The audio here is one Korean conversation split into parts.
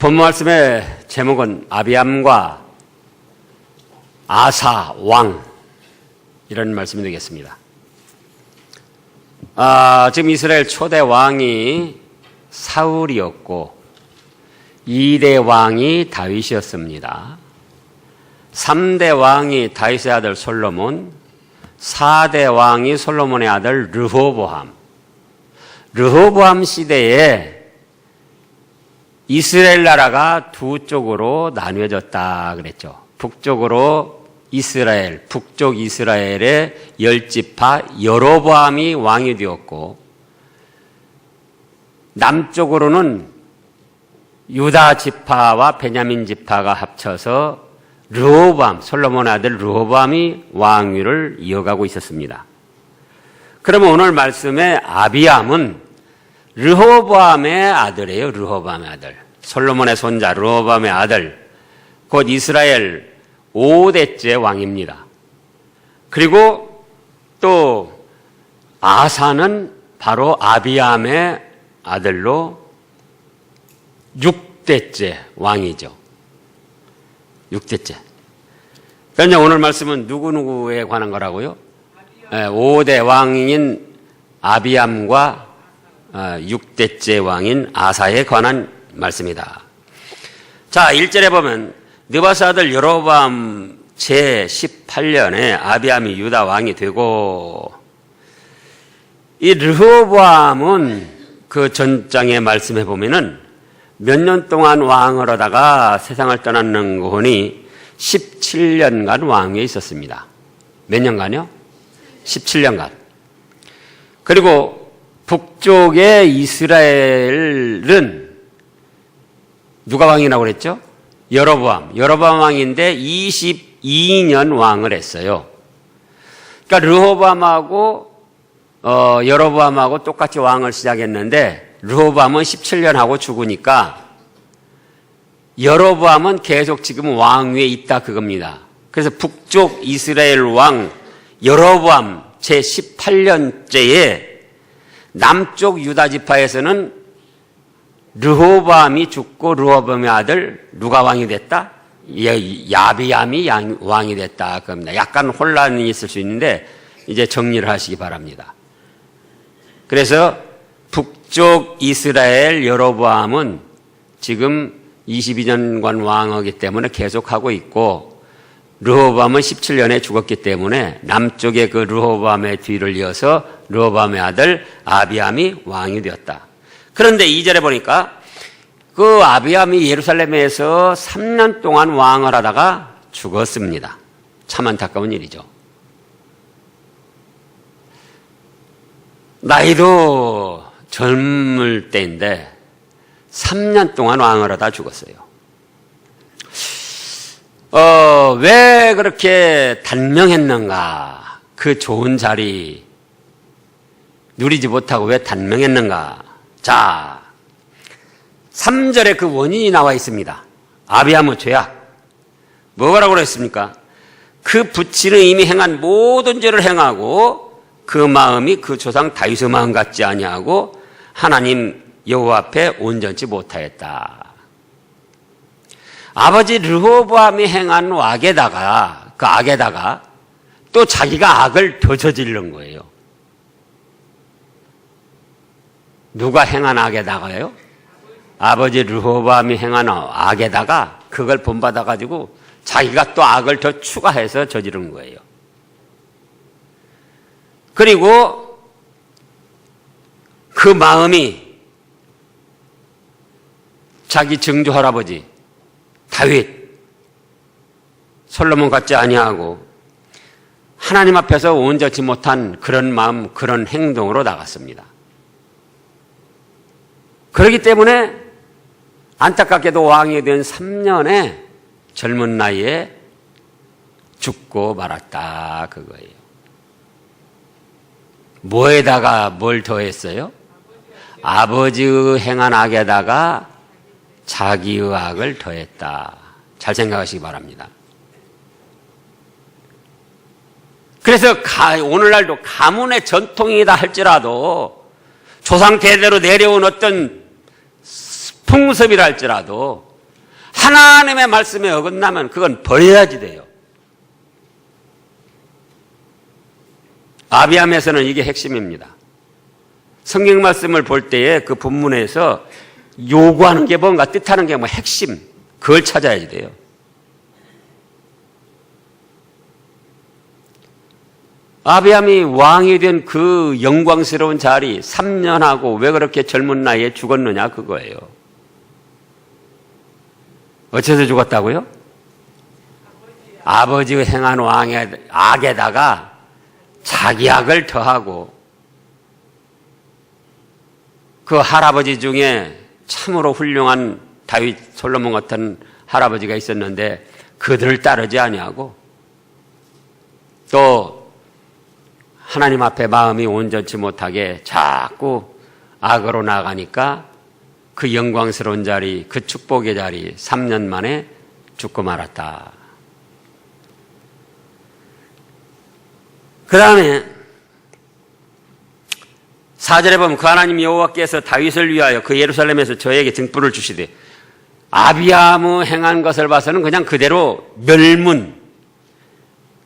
본문 말씀의 제목은 아비암과 아사 왕, 이런 말씀이 되겠습니다. 지금 이스라엘 초대 왕이 사울이었고 2대 왕이 다윗이었습니다. 3대 왕이 다윗의 아들 솔로몬, 4대 왕이 솔로몬의 아들 르호보암. 르호보암 시대에 이스라엘 나라가 두 쪽으로 나뉘어졌다 그랬죠. 북쪽으로 이스라엘, 북쪽 이스라엘의 10지파 여로보암이 왕이 되었고, 남쪽으로는 유다 지파와 베냐민 지파가 합쳐서 르호보암, 솔로몬의 아들 르호보암이 왕위를 이어가고 있었습니다. 그러면 오늘 말씀의 아비암은 르호보암의 아들이에요. 르호보암의 아들. 솔로몬의 손자 르호보암의 아들. 곧 이스라엘 5대째 왕입니다. 그리고 또 아사는 바로 아비암의 아들로 6대째 왕이죠. 6대째. 그런데 오늘 말씀은 누구에 관한 거라고요? 5대 왕인 아비암과 6대째 왕인 아사에 관한 말씀이다. 자, 1절에 보면 느바스 아들 여로보암 제18년에 아비암이 유다 왕이 되고, 이 르호보암은 그 전장의 말씀해 보면은 몇 년 동안 왕을 하다가 세상을 떠나는 거 보니 17년간 왕위에 있었습니다. 몇 년간요? 17년간. 그리고 북쪽의 이스라엘은 누가 왕이라고 그랬죠? 여로보암. 여로보암 왕인데 22년 왕을 했어요. 그러니까 르호보암하고 여로보암하고 똑같이 왕을 시작했는데 르호보암은 17년 하고 죽으니까 여로보암은 계속 지금 왕위에 있다 그겁니다. 그래서 북쪽 이스라엘 왕 여로보암 제18년째에 남쪽 유다 지파에서는 르호보암이 죽고 르호보암의 아들 누가 왕이 됐다? 야비암이 왕이 됐다 그겁니다. 약간 혼란이 있을 수 있는데 이제 정리를 하시기 바랍니다. 그래서 북쪽 이스라엘 여로보암은 지금 22년간 왕하기 때문에 계속하고 있고, 르호보암은 17년에 죽었기 때문에 남쪽의 그 르호보암의 뒤를 이어서 르호보암의 아들 아비암이 왕이 되었다. 그런데 2절에 보니까 그 아비암이 예루살렘에서 3년 동안 왕을 하다가 죽었습니다. 참 안타까운 일이죠. 나이도 젊을 때인데 3년 동안 왕을 하다 죽었어요. 왜 그렇게 단명했는가? 그 좋은 자리 누리지 못하고 왜 단명했는가? 자, 3절에 그 원인이 나와 있습니다. 아비암의 죄악. 뭐라고 그랬습니까? 그 부친은 이미 행한 모든 죄를 행하고 그 마음이 그 조상 다윗의 마음 같지 아니하고 하나님 여호와 앞에 온전치 못하였다. 아버지 르호보암이 행한 악에다가 그 악에다가 또 자기가 악을 더 저지른 거예요. 누가 행한 악에다가요? 아버지 르호보암이 행한 악에다가 그걸 본받아 가지고 자기가 또 악을 더 추가해서 저지른 거예요. 그리고 그 마음이 자기 증조 할아버지 다윗, 솔로몬 같지 아니하고 하나님 앞에서 온전치 못한 그런 마음, 그런 행동으로 나갔습니다. 그렇기 때문에 안타깝게도 왕이 된 3년에 젊은 나이에 죽고 말았다 그거예요. 뭐에다가 뭘 더했어요? 아버지의 행한 악에다가 자기의 악을 더했다. 잘 생각하시기 바랍니다. 그래서 오늘날도 가문의 전통이다 할지라도 조상 대대로 내려온 어떤 풍습이라 할지라도 하나님의 말씀에 어긋나면 그건 버려야지 돼요. 아비함에서는 이게 핵심입니다. 성경 말씀을 볼 때에 그 본문에서 요구하는 게 뭔가, 뜻하는 게 뭐 핵심, 그걸 찾아야지 돼요. 아비함이 왕이 된 그 영광스러운 자리 3년하고 왜 그렇게 젊은 나이에 죽었느냐, 그거예요. 어째서 죽었다고요? 아버지의 행한 왕의 악에다가 자기 악을 더하고, 그 할아버지 중에 참으로 훌륭한 다윗, 솔로몬 같은 할아버지가 있었는데 그들을 따르지 아니하고, 또 하나님 앞에 마음이 온전치 못하게 자꾸 악으로 나가니까 그 영광스러운 자리, 그 축복의 자리 3년 만에 죽고 말았다. 그 다음에 4절에 보면 그 하나님 여호와께서 다윗을 위하여 그 예루살렘에서 저에게 등불을 주시되 아비함의 행한 것을 봐서는 그냥 그대로 멸문,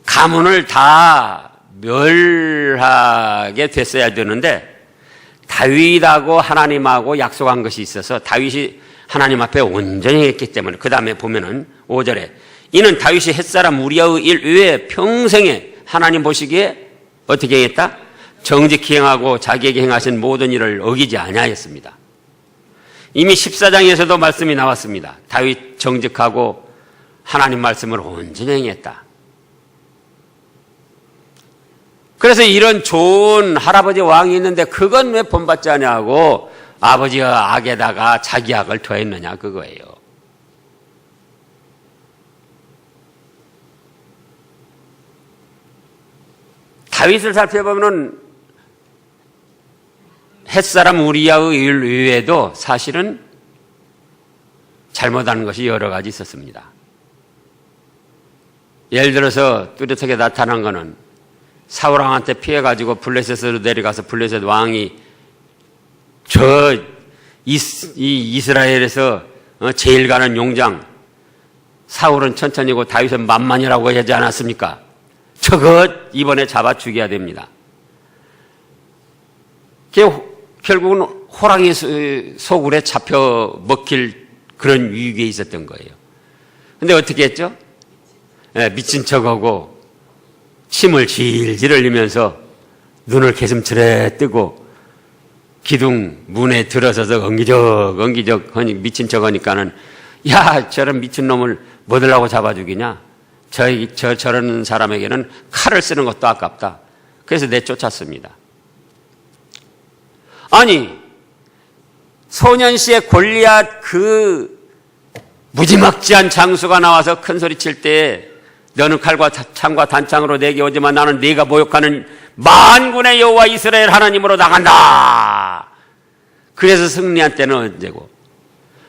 가문을 다 멸하게 됐어야 되는데 다윗하고 하나님하고 약속한 것이 있어서 다윗이 하나님 앞에 온전히 했기 때문에, 그 다음에 보면은 5절에 이는 다윗이 햇사람 우리아의 일 외에 평생에 하나님 보시기에 어떻게 했다? 정직히 행하고 자기에게 행하신 모든 일을 어기지 아니하였습니다. 이미 14장에서도 말씀이 나왔습니다. 다윗 정직하고 하나님 말씀을 온전히 행했다. 그래서 이런 좋은 할아버지 왕이 있는데 그건 왜 본받지 않냐고 아버지의 악에다가 자기 악을 더했느냐, 그거예요. 다윗을 살펴보면 햇사람 우리아의 일 외에도 사실은 잘못하는 것이 여러 가지 있었습니다. 예를 들어서 뚜렷하게 나타난 것은 사울 왕한테 피해가지고 블레셋으로 내려가서 블레셋 왕이 이스라엘에서 제일 가는 용장, 사울은 천천히고 다윗은 만만이라고 하지 않았습니까? 저것 이번에 잡아 죽여야 됩니다. 결국은 호랑이 소굴에 잡혀 먹힐 그런 위기에 있었던 거예요. 근데 어떻게 했죠? 미친 척하고 침을 질질 흘리면서 눈을 개슴츠레 뜨고 기둥 문에 들어서서 엉기적 하니 미친 척 하니까는, 야, 저런 미친 놈을 뭐 들라고 잡아 죽이냐? 저런 사람에게는 칼을 쓰는 것도 아깝다. 그래서 내쫓았습니다. 아니, 소년시의 골리앗 그 무지막지한 장수가 나와서 큰 소리 칠 때 너는 칼과 창과 단창으로 내게 오지만 나는 네가 모욕하는 만군의 여호와 이스라엘 하나님으로 나간다. 그래서 승리한 때는 언제고,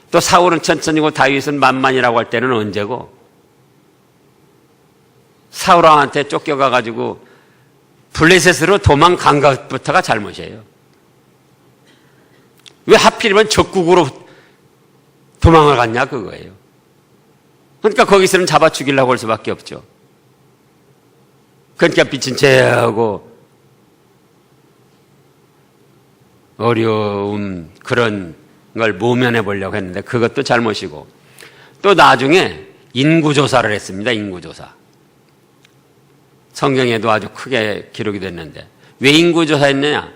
또 사울은 천천히고 다윗은 만만이라고 할 때는 언제고, 사울 왕한테 쫓겨가가지고 블레셋으로 도망간 것부터가 잘못이에요. 왜 하필이면 적국으로 도망을 갔냐, 그거예요. 그러니까 거기서는 잡아 죽이려고 할 수밖에 없죠. 그러니까 미친 체하고 어려움, 그런 걸 모면해 보려고 했는데 그것도 잘못이고, 또 나중에 인구조사를 했습니다. 인구조사. 성경에도 아주 크게 기록이 됐는데 왜 인구조사 했느냐?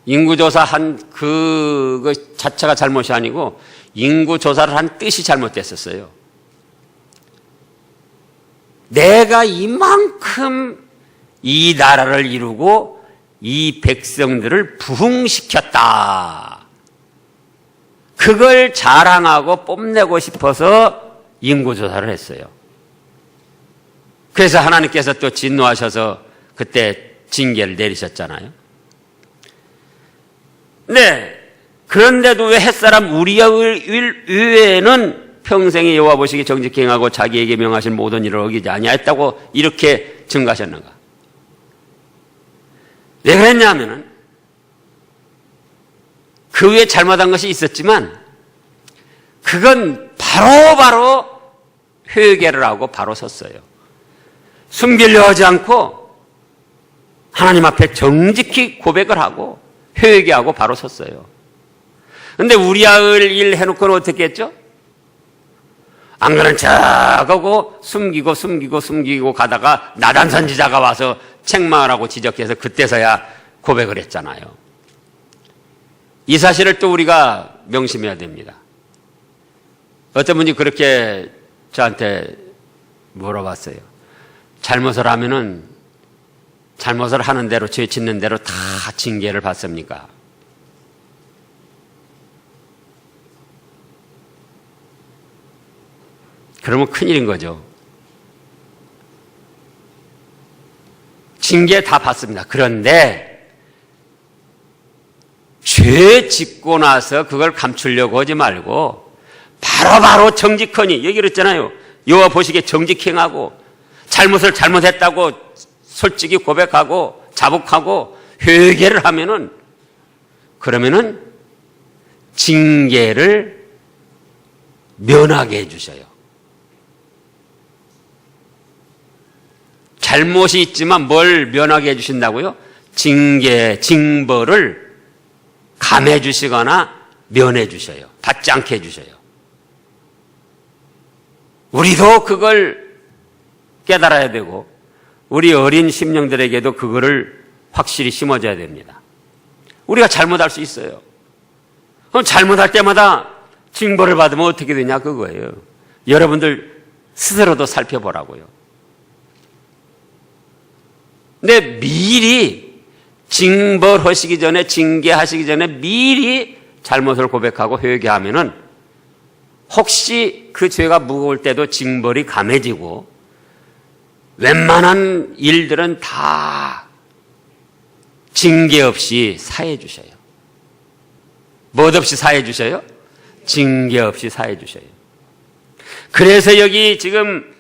인구조사 한 그거 자체가 잘못이 아니고 인구조사를 한 뜻이 잘못됐었어요. 내가 이만큼 이 나라를 이루고 이 백성들을 부흥시켰다. 그걸 자랑하고 뽐내고 싶어서 인구조사를 했어요. 그래서 하나님께서 또 진노하셔서 그때 징계를 내리셨잖아요. 네. 그런데도 왜 햇사람 우리아의 일 외에는 평생에 여호와 보시기 정직히 행하고 자기에게 명하신 모든 일을 어기지 아니하였다고 이렇게 증가하셨는가? 왜 그랬냐면은 그 위에 잘못한 것이 있었지만 그건 바로 회개를 하고 바로 섰어요. 숨기려 하지 않고 하나님 앞에 정직히 고백을 하고 회개하고 바로 섰어요. 근데 우리아를 일 해놓고는 어떻게 했죠? 안 그런 척하고 숨기고 가다가 나단 선지자가 와서 책망을 하고 지적해서 그때서야 고백을 했잖아요. 이 사실을 또 우리가 명심해야 됩니다. 어떤 분이 그렇게 저한테 물어봤어요. 잘못을 하면은 잘못을 하는 대로 죄 짓는 대로 다 징계를 받습니까? 그러면 큰일인 거죠. 징계 다 받습니다. 그런데 죄 짓고 나서 그걸 감추려고 하지 말고 바로 정직하니, 여기 그랬잖아요. 여호와 보시기에 정직히 행하고 잘못을 잘못했다고 솔직히 고백하고 자복하고 회개를 하면은, 그러면은 징계를 면하게 해주셔요. 잘못이 있지만 뭘 면하게 해주신다고요? 징벌을 감해 주시거나 면해 주셔요. 받지 않게 해주셔요. 우리도 그걸 깨달아야 되고 우리 어린 심령들에게도 그거를 확실히 심어줘야 됩니다. 우리가 잘못할 수 있어요. 그럼 잘못할 때마다 징벌을 받으면 어떻게 되냐 그거예요. 여러분들 스스로도 살펴보라고요. 근데 미리 징벌하시기 전에, 징계하시기 전에 미리 잘못을 고백하고 회개하면은 혹시 그 죄가 무거울 때도 징벌이 감해지고 웬만한 일들은 다 징계 없이 사해 주셔요. 뭐 없이 사해 주셔요? 징계 없이 사해 주셔요. 그래서 여기 지금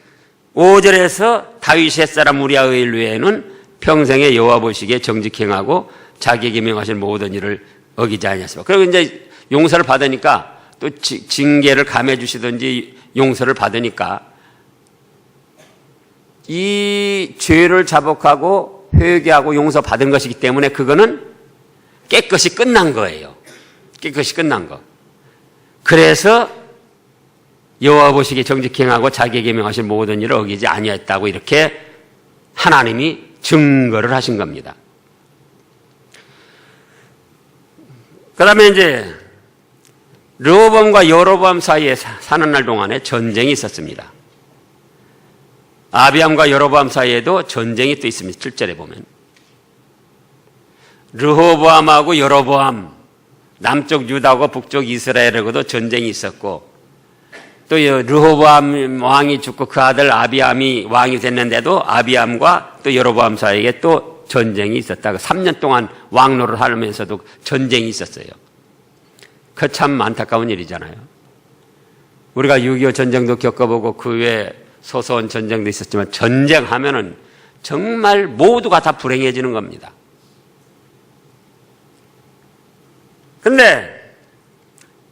5절에서 다윗의 사람 우리아의 일 외에는 평생에 여호와 보시기에 정직히 행하고 자기에게 명하신 모든 일을 어기지 아니하시고, 그리고 이제 용서를 받으니까 또 징계를 감해 주시든지 용서를 받으니까 이 죄를 자복하고 회개하고 용서 받은 것이기 때문에 그거는 깨끗이 끝난 거예요. 깨끗이 끝난 거. 그래서 여호와 보시기에 정직히 행하고 자기에게 명하신 모든 일을 어기지 아니했다고 이렇게 하나님이 증거를 하신 겁니다. 그 다음에 이제 르호보암과 여로보암 사이에 사는 날 동안에 전쟁이 있었습니다. 아비암과 여로보암 사이에도 전쟁이 또 있습니다. 7절에 보면 르호보암하고 여로보암, 남쪽 유다하고 북쪽 이스라엘하고도 전쟁이 있었고, 또 르호보암 왕이 죽고 그 아들 아비암이 왕이 됐는데도 아비암과 또 여로보암 사이에 또 전쟁이 있었다. 3년 동안 왕노를 하면서도 전쟁이 있었어요. 그 참 안타까운 일이잖아요. 우리가 6.25 전쟁도 겪어보고 그 외에 소소한 전쟁도 있었지만 전쟁하면은 정말 모두가 다 불행해지는 겁니다. 근데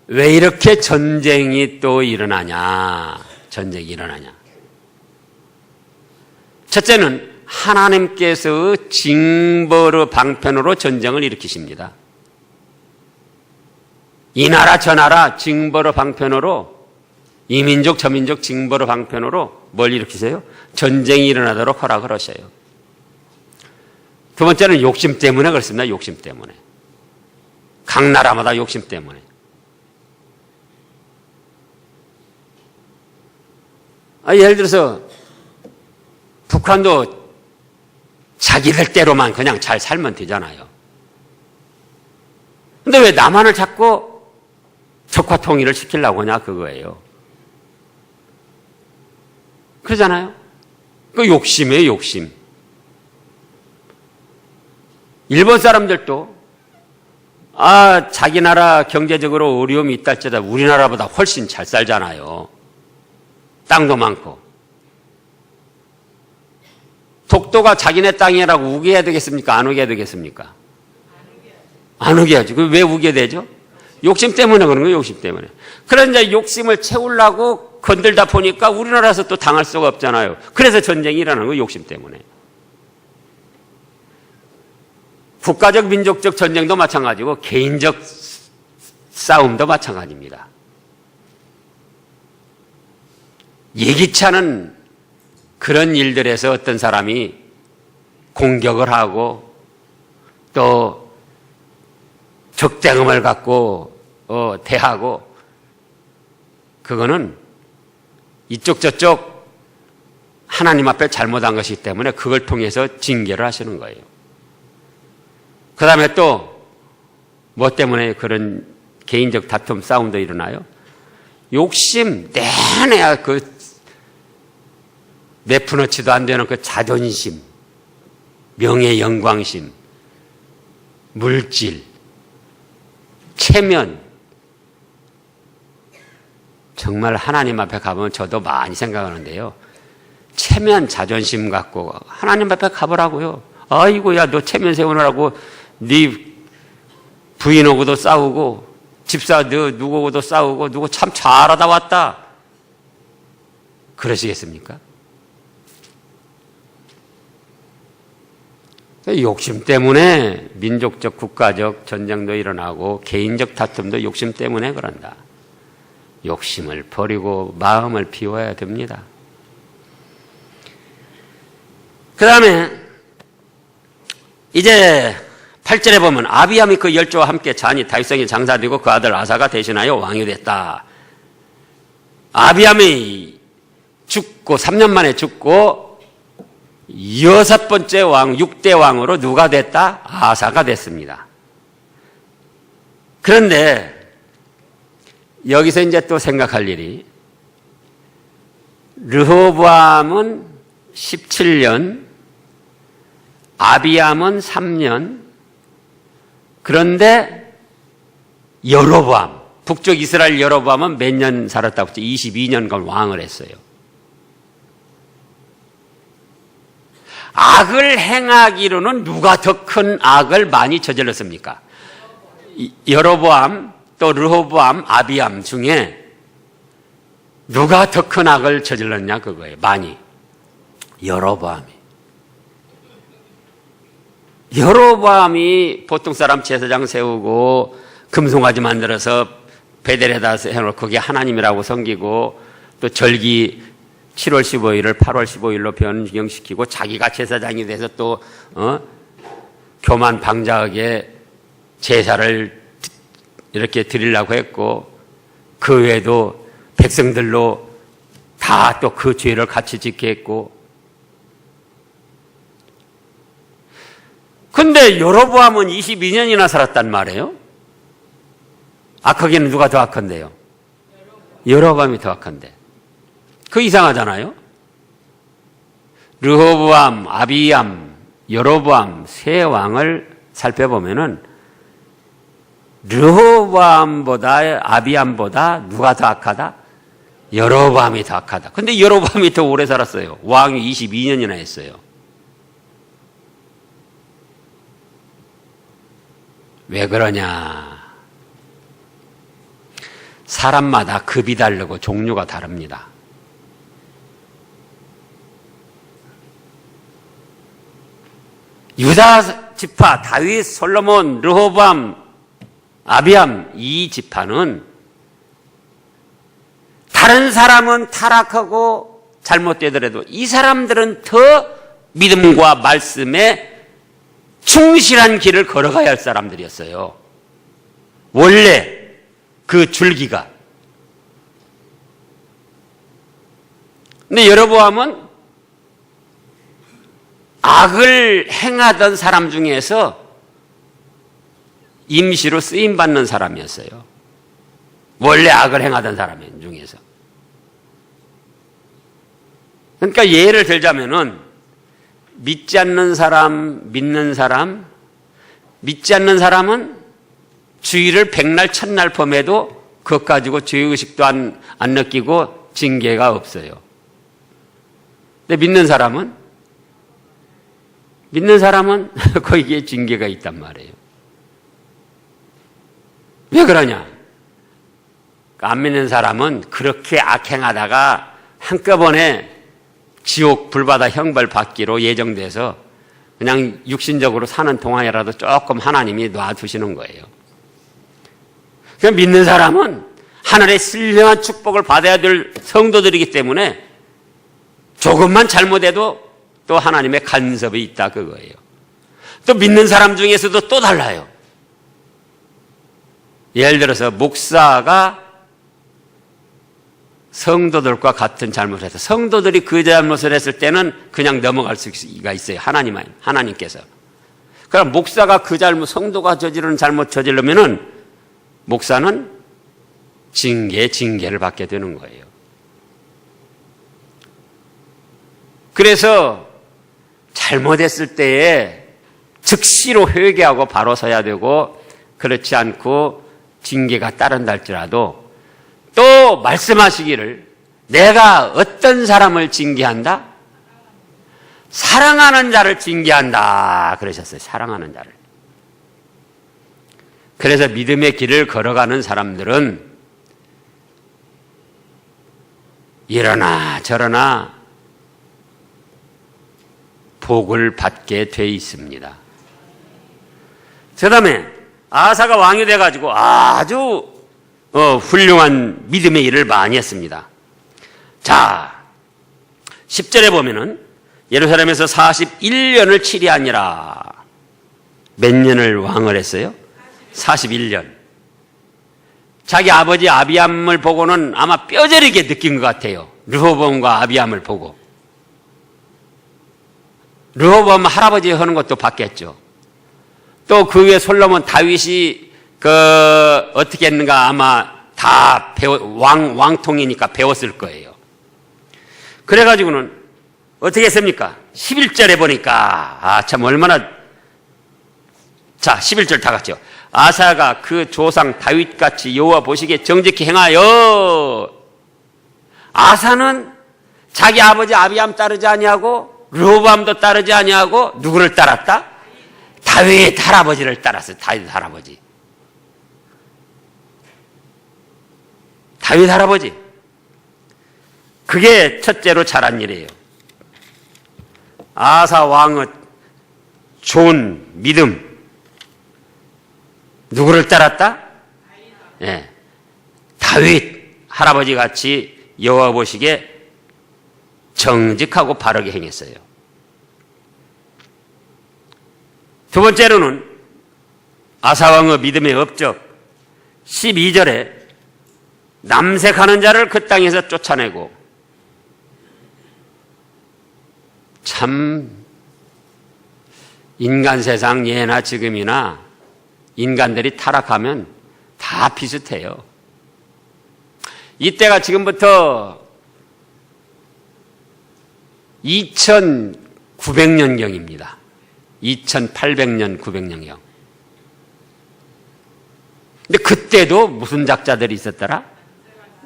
왜 이렇게 전쟁이 또 일어나냐? 전쟁이 일어나냐? 첫째는 하나님께서 징벌의 방편으로 전쟁을 일으키십니다. 이 나라 저 나라 징벌의 방편으로, 이 민족 저 민족 징벌의 방편으로 뭘 일으키세요? 전쟁이 일어나도록 허락을 하셔요. 두 번째는 욕심 때문에 그렇습니다. 욕심 때문에. 각 나라마다 욕심 때문에. 예를 들어서 북한도 자기들 대로만 그냥 잘 살면 되잖아요. 근데 왜 남한을 자꾸 적화 통일을 시키려고 하냐 그거예요. 그러잖아요. 그 욕심이에요, 욕심. 일본 사람들도 자기 나라 경제적으로 어려움이 있다 할지라도 우리나라보다 훨씬 잘 살잖아요. 땅도 많고. 독도가 자기네 땅이라고 우겨야 되겠습니까? 안 우겨야 되겠습니까? 안 우겨야죠. 왜 우겨야 되죠? 욕심 때문에 그런 거예요. 욕심 때문에. 그런데 욕심을 채우려고 건들다 보니까 우리나라에서 또 당할 수가 없잖아요. 그래서 전쟁이 일어나는 거예요. 욕심 때문에. 국가적 민족적 전쟁도 마찬가지고 개인적 싸움도 마찬가지입니다. 예기치 않은 그런 일들에서 어떤 사람이 공격을 하고 또 적대감을 갖고 대하고 그거는 이쪽 저쪽 하나님 앞에 잘못한 것이기 때문에 그걸 통해서 징계를 하시는 거예요. 그 다음에 또 뭐 때문에 그런 개인적 다툼 싸움도 일어나요? 욕심 내내야 내푸놓지도 안 되는 그 자존심, 명예 영광심, 물질, 체면. 정말 하나님 앞에 가보면 저도 많이 생각하는데요. 체면, 자존심 갖고 하나님 앞에 가보라고요. 아이고, 야, 너 체면 세우느라고 네 부인하고도 싸우고 집사 너 누구하고도 싸우고 누구 참 잘하다 왔다. 그러시겠습니까? 욕심 때문에 민족적 국가적 전쟁도 일어나고 개인적 다툼도 욕심 때문에 그런다. 욕심을 버리고 마음을 비워야 됩니다. 그 다음에 이제 8절에 보면 아비암이 그 열조와 함께 잔이 다윗성에 장사되고 그 아들 아사가 대신하여 왕이 됐다. 아비암이 죽고 3년 만에 죽고 6번째 왕, 6대 왕으로 누가 됐다? 아사가 됐습니다. 그런데 여기서 이제 또 생각할 일이 르호보암은 17년, 아비암은 3년, 그런데 여로보암, 북쪽 이스라엘 여로보암은 몇 년 살았다고 했죠? 22년간 왕을 했어요. 악을 행하기로는 누가 더 큰 악을 많이 저질렀습니까? 여로보암, 또 르호보암, 아비암 중에 누가 더 큰 악을 저질렀냐 그거예요. 많이. 여로보암이. 여로보암이 보통 사람 제사장 세우고 금송아지 만들어서 베델에다 해놓고 그게 하나님이라고 섬기고 또 절기 7월 15일을 8월 15일로 변경시키고 자기가 제사장이 돼서 또 교만 방자하게 제사를 이렇게 드리려고 했고 그 외에도 백성들로 다 또 그 죄를 같이 짓게 했고 근데 여로보암은 22년이나 살았단 말이에요. 악하기는 누가 더 악한데요? 여로보암이 더 악한데. 그 이상하잖아요. 르호보암, 아비암, 여로보암 세 왕을 살펴보면은 르호보암보다 아비암보다 누가 더 악하다? 여로보암이 더 악하다. 근데 여로보암이 더 오래 살았어요. 왕이 22년이나 했어요. 왜 그러냐? 사람마다 급이 다르고 종류가 다릅니다. 유다 지파, 다윗, 솔로몬, 르호보암, 아비암 이 지파는 다른 사람은 타락하고 잘못되더라도 이 사람들은 더 믿음과 말씀에 충실한 길을 걸어가야 할 사람들이었어요. 원래 그 줄기가. 근데 여로보암은 악을 행하던 사람 중에서 임시로 쓰임받는 사람이었어요. 원래 악을 행하던 사람 중에서. 그러니까 예를 들자면은 믿지 않는 사람, 믿는 사람, 믿지 않는 사람은 주의를 백날 첫날 범해도 그것 가지고 죄의식도 안 느끼고 징계가 없어요. 근데 믿는 사람은 거기에 징계가 있단 말이에요. 왜 그러냐? 안 믿는 사람은 그렇게 악행하다가 한꺼번에 지옥 불바다 형벌 받기로 예정돼서 그냥 육신적으로 사는 동안이라도 조금 하나님이 놔두시는 거예요. 그냥 믿는 사람은 하늘의 신령한 축복을 받아야 될 성도들이기 때문에 조금만 잘못해도 또 하나님의 간섭이 있다 그거예요. 또 믿는 사람 중에서도 또 달라요. 예를 들어서 목사가 성도들과 같은 잘못을 해서 성도들이 그 잘못을 했을 때는 그냥 넘어갈 수가 있어요. 하나님께서. 그럼 목사가 그 잘못, 성도가 저지르는 잘못 저지르면은 목사는 징계를 받게 되는 거예요. 그래서 잘못했을 때에 즉시로 회개하고 바로 서야 되고 그렇지 않고 징계가 따른다 할지라도 또 말씀하시기를 내가 어떤 사람을 징계한다? 사랑하는 자를 징계한다 그러셨어요. 사랑하는 자를. 그래서 믿음의 길을 걸어가는 사람들은 이러나 저러나 복을 받게 돼 있습니다. 그 다음에 아사가 왕이 돼가지고 아주 훌륭한 믿음의 일을 많이 했습니다. 자, 10절에 보면은 예루살렘에서 41년을 치리하니라. 몇 년을 왕을 했어요? 41년. 자기 아버지 아비암을 보고는 아마 뼈저리게 느낀 것 같아요. 르호보암과 아비암을 보고. 르호보암 할아버지 하는 것도 봤겠죠. 또 그 위에 솔로몬 다윗이 어떻게 했는가 아마 다 왕통이니까 배웠을 거예요. 그래가지고는 어떻게 했습니까? 11절에 보니까, 참 얼마나, 자, 11절 다 같이요. 아사가 그 조상 다윗같이 여호와 보시기에 정직히 행하여. 아사는 자기 아버지 아비암 따르지 아니하고 르호보암도 따르지 아니하고 누구를 따랐다? 다윗 할아버지를 따랐어요. 다윗 할아버지. 다윗 할아버지. 그게 첫째로 잘한 일이에요. 아사 왕의 좋은 믿음. 누구를 따랐다? 예. 다윗 할아버지 같이 여호와 보시기에 정직하고 바르게 행했어요. 두 번째로는 아사 왕의 믿음의 업적 12절에 남색하는 자를 그 땅에서 쫓아내고 참 인간 세상 예나 지금이나 인간들이 타락하면 다 비슷해요. 이때가 지금부터 2900년경입니다. 2800년, 900년경. 근데 그때도 무슨 작자들이 있었더라?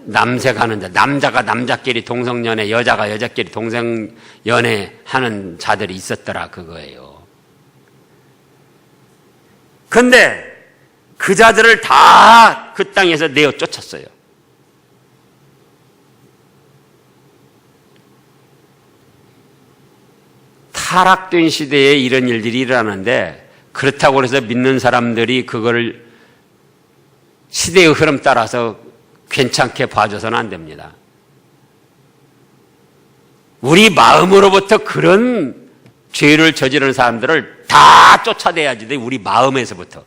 남색하는 자. 남자가 남자끼리 동성연애, 여자가 여자끼리 동성연애 하는 자들이 있었더라 그거예요. 근데 그 자들을 다 그 땅에서 내어 쫓았어요. 타락된 시대에 이런 일들이 일어나는데 그렇다고 해서 믿는 사람들이 그거를 시대의 흐름 따라서 괜찮게 봐줘서는 안 됩니다. 우리 마음으로부터 그런 죄를 저지르는 사람들을 다 쫓아내야지. 우리 마음에서부터.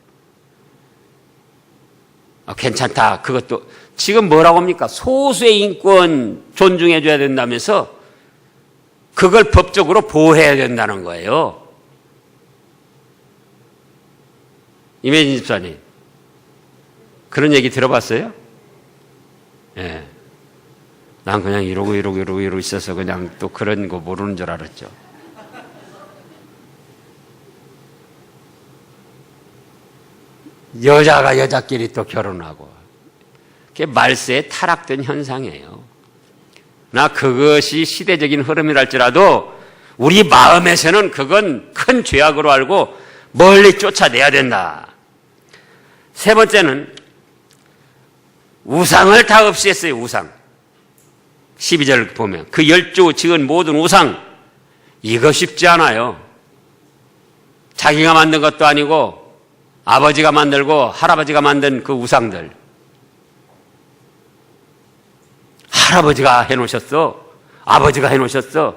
괜찮다. 그것도 지금 뭐라고 합니까? 소수의 인권 존중해줘야 된다면서 그걸 법적으로 보호해야 된다는 거예요. 임혜진 집사님, 그런 얘기 들어봤어요? 예. 난 그냥 이러고 있어서 그냥 또 그런 거 모르는 줄 알았죠. 여자가 여자끼리 또 결혼하고. 그게 말세에 타락된 현상이에요. 나 그것이 시대적인 흐름이랄지라도 우리 마음에서는 그건 큰 죄악으로 알고 멀리 쫓아내야 된다. 세 번째는 우상을 다 없애했어요. 우상. 12절 보면 그 열조 지은 모든 우상, 이거 쉽지 않아요. 자기가 만든 것도 아니고 아버지가 만들고 할아버지가 만든 그 우상들, 할아버지가 해놓으셨어. 아버지가 해놓으셨어.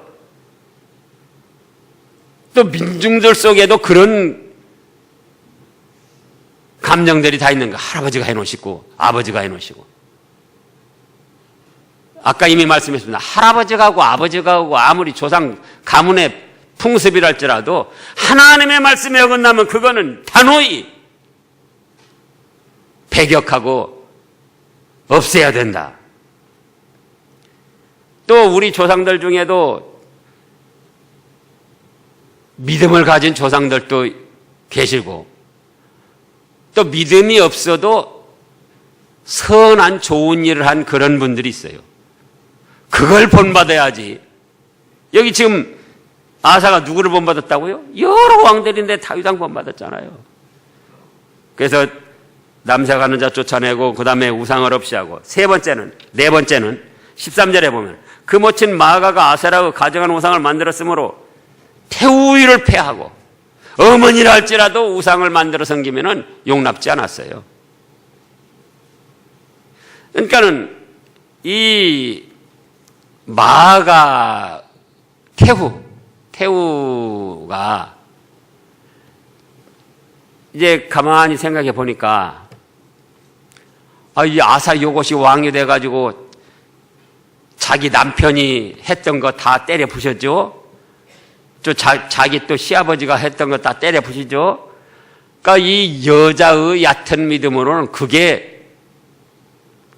또 민중들 속에도 그런 감정들이 다 있는 거야. 할아버지가 해놓으시고 아버지가 해놓으시고. 아까 이미 말씀했습니다. 할아버지가 하고 아버지가 하고 아무리 조상 가문의 풍습이랄지라도 하나님의 말씀에 어긋나면 그거는 단호히 배격하고 없애야 된다. 또 우리 조상들 중에도 믿음을 가진 조상들도 계시고, 또 믿음이 없어도 선한 좋은 일을 한 그런 분들이 있어요. 그걸 본받아야지. 여기 지금 아사가 누구를 본받았다고요? 여러 왕들인데 다윗왕 본받았잖아요. 그래서 남색하는 자 쫓아내고 그 다음에 우상을 없이 하고, 네 번째는 13절에 보면 그 모친 마아가가 아세라의 가정한 우상을 만들었으므로 태우위를 폐하고 어머니라 할지라도 우상을 만들어 섬기면은 용납지 않았어요. 그러니까는 이 마아가 태후가 이제 가만히 생각해 보니까 이 아사 요것이 왕이 돼가지고 자기 남편이 했던 거 다 때려 부셨죠. 또 자기 또 시아버지가 했던 거 다 때려 부시죠. 그러니까 이 여자의 얕은 믿음으로는 그게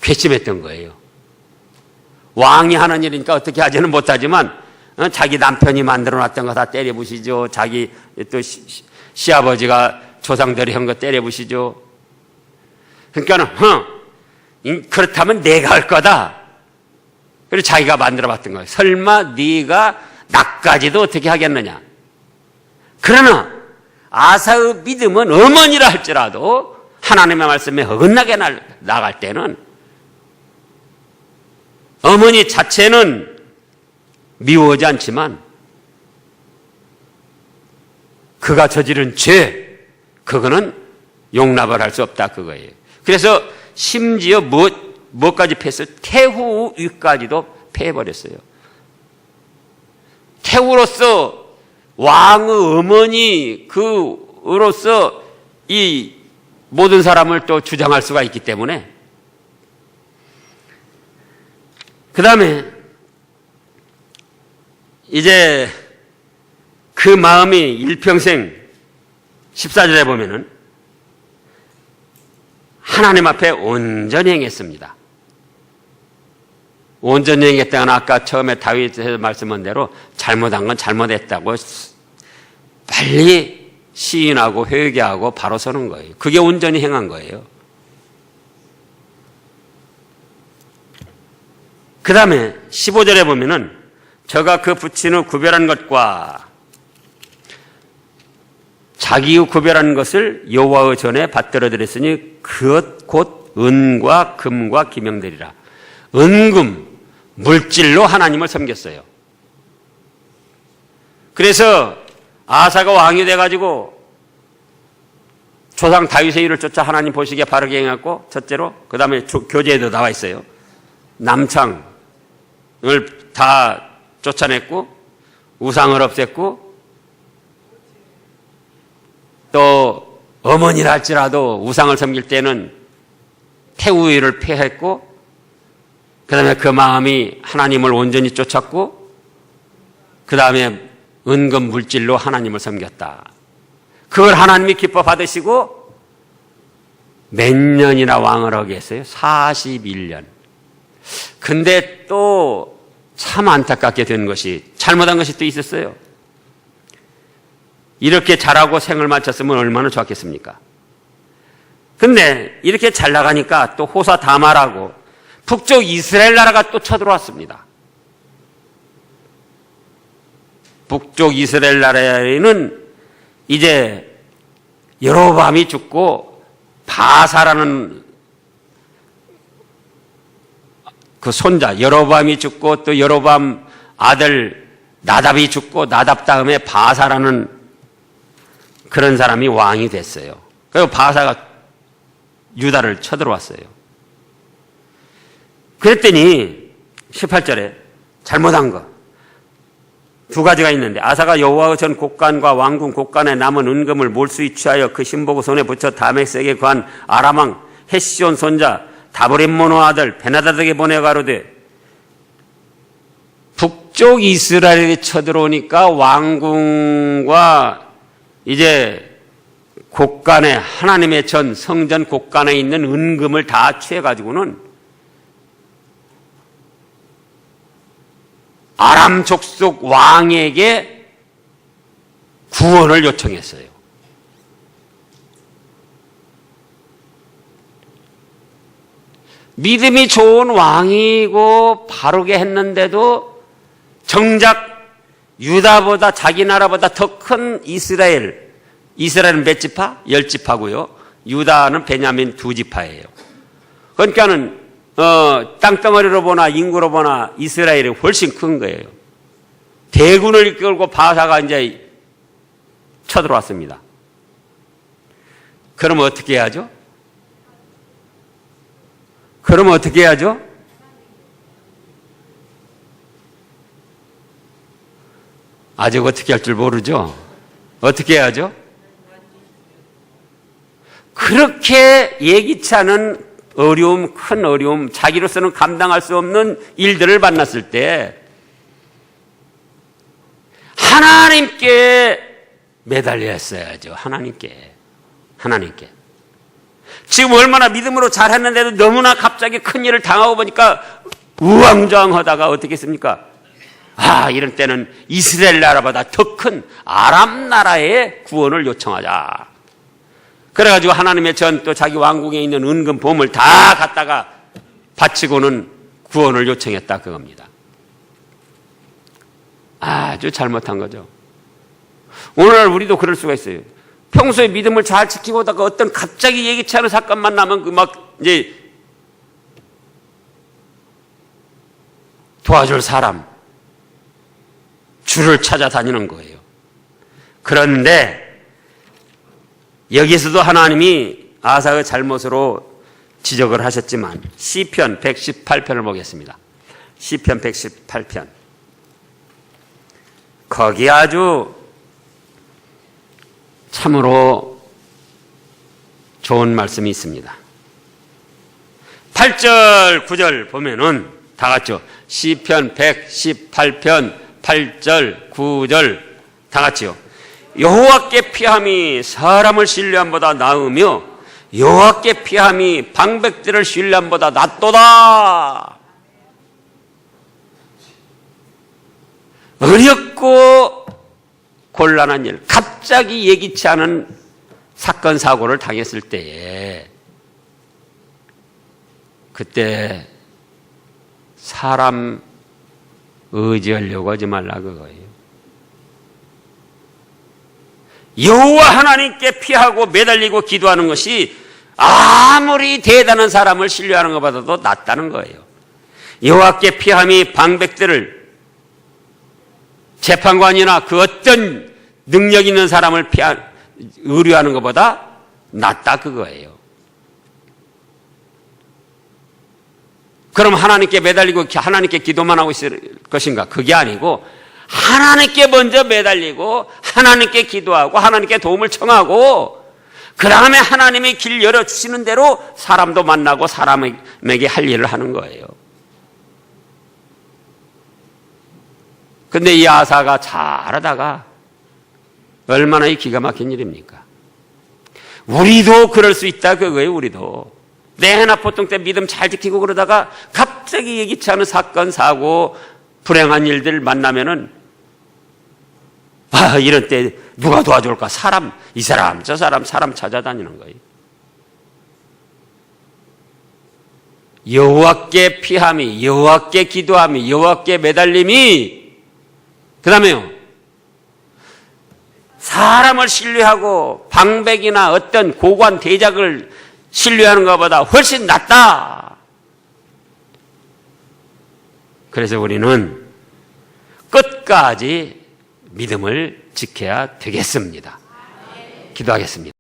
괘씸했던 거예요. 왕이 하는 일이니까 어떻게 하지는 못하지만 자기 남편이 만들어놨던 거 다 때려 부시죠. 자기 또 시아버지가 조상들이 한 거 때려 부시죠. 그러니까는 그렇다면 내가 할 거다. 그리고 자기가 만들어봤던 거예요. 설마 네가 나까지도 어떻게 하겠느냐. 그러나 아사의 믿음은 어머니라 할지라도 하나님의 말씀에 어긋나게 나갈 때는 어머니 자체는 미워하지 않지만 그가 저지른 죄, 그거는 용납을 할 수 없다 그거예요. 그래서 심지어 뭐까지 패했어요? 태후위까지도 패해버렸어요. 태후로서 왕의 어머니 그로서 이 모든 사람을 또 주장할 수가 있기 때문에. 그 다음에 이제 그 마음이 일평생 14절에 보면은 하나님 앞에 온전히 행했습니다. 온전히 행했다는 아까 처음에 다윗에서 말씀한 대로 잘못한 건 잘못했다고 빨리 시인하고 회개하고 바로 서는 거예요. 그게 온전히 행한 거예요. 그 다음에 15절에 보면은 저가 그 붙인 후 구별한 것과 자기의 구별한 것을 여호와의 전에 받들어 드렸으니 그것 곧 은과 금과 기명들이라. 은금, 물질로 하나님을 섬겼어요. 그래서 아사가 왕이 돼가지고 조상 다윗의 일을 쫓아 하나님 보시기에 바르게 행했고, 첫째로 그 다음에 교재에도 나와 있어요. 남창을 다 쫓아냈고 우상을 없앴고 또 어머니라 할지라도 우상을 섬길 때는 태우위를 폐했고, 그 다음에 그 마음이 하나님을 온전히 쫓았고, 그 다음에 은금 물질로 하나님을 섬겼다. 그걸 하나님이 기뻐 받으시고 몇 년이나 왕을 하게 했어요? 41년. 근데 또 참 안타깝게 된 것이, 잘못한 것이 또 있었어요. 이렇게 잘하고 생을 마쳤으면 얼마나 좋았겠습니까? 근데 이렇게 잘 나가니까 또 호사 다말하고 북쪽 이스라엘 나라가 또 쳐들어왔습니다. 북쪽 이스라엘 나라에는 이제 여로보암이 죽고 바사라는 그 손자 여로보암이 죽고 또 여로보암 아들 나답이 죽고 나답 다음에 바사라는 그런 사람이 왕이 됐어요. 그리고 바사가 유다를 쳐들어왔어요. 그랬더니 18절에 잘못한 거 두 가지가 있는데 아사가 여호와의 전 곡간과 왕궁 곡간에 남은 은금을 몰수히 취하여 그 신복의 손에 붙여 다메섹에 거한 아람왕 헤시온 손자 다브림모노 아들 베나다드에게 보내 가로되 북쪽 이스라엘이 쳐들어오니까 왕궁과 이제 곡간에 하나님의 전 성전 곡간에 있는 은금을 다 취해가지고는 아람 족속 왕에게 구원을 요청했어요. 믿음이 좋은 왕이고 바르게 했는데도 정작 유다보다 자기 나라보다 더 큰 이스라엘은 몇 지파? 10지파고요. 유다는 베냐민 2지파예요. 그러니까는 땅덩어리로 보나 인구로 보나 이스라엘이 훨씬 큰 거예요. 대군을 이끌고 바사가 이제 쳐들어왔습니다. 그럼 어떻게 해야죠? 아직 어떻게 할 줄 모르죠? 어떻게 해야죠? 그렇게 예기치 않은 어려움, 큰 어려움, 자기로서는 감당할 수 없는 일들을 만났을 때 하나님께 매달려 했어야죠. 하나님께. 지금 얼마나 믿음으로 잘했는데도 너무나 갑자기 큰 일을 당하고 보니까 우왕좌왕하다가 어떻게 했습니까? 이런 때는 이스라엘 나라보다 더 큰 아람 나라의 구원을 요청하자. 그래가지고 하나님의 전 또 자기 왕궁에 있는 은금 보물 다 갖다가 바치고는 구원을 요청했다 그겁니다. 아주 잘못한 거죠. 오늘날 우리도 그럴 수가 있어요. 평소에 믿음을 잘 지키고 오다가 어떤 갑자기 예기치 않은 사건만 나면 그 막 이제 도와줄 사람 줄을 찾아다니는 거예요. 그런데 여기서도 하나님이 아사의 잘못으로 지적을 하셨지만 시편 118편을 보겠습니다. 시편 118편. 거기 아주 참으로 좋은 말씀이 있습니다. 8절, 9절 보면은 다 같이요. 시편 118편 8절, 9절 다 같이요. 여호와께 피함이 사람을 신뢰함보다 나으며 여호와께 피함이 방백들을 신뢰함보다 낫도다. 어렵고 곤란한 일, 갑자기 예기치 않은 사건 사고를 당했을 때에 그때 사람 의지하려고 하지 말라 그거예요. 여호와 하나님께 피하고 매달리고 기도하는 것이 아무리 대단한 사람을 신뢰하는 것보다도 낫다는 거예요. 여호와께 피함이 방백들을 재판관이나 그 어떤 능력 있는 사람을 의뢰하는 것보다 낫다 그거예요. 그럼 하나님께 매달리고 하나님께 기도만 하고 있을 것인가? 그게 아니고 하나님께 먼저 매달리고 하나님께 기도하고 하나님께 도움을 청하고 그 다음에 하나님의 길 열어주시는 대로 사람도 만나고 사람에게 할 일을 하는 거예요. 근데 이 아사가 잘하다가 얼마나 이 기가 막힌 일입니까? 우리도 그럴 수 있다 그거예요. 우리도 내 하나 보통 때 믿음 잘 지키고 그러다가 갑자기 예기치 않은 사건 사고 불행한 일들 만나면은 이런 때 누가 도와줄까? 이 사람 저 사람 찾아다니는 거예요. 여호와께 피함이, 여호와께 기도함이, 여호와께 매달림이, 그 다음에요 사람을 신뢰하고 방백이나 어떤 고관 대작을 신뢰하는 것보다 훨씬 낫다. 그래서 우리는 끝까지 믿음을 지켜야 되겠습니다. 기도하겠습니다.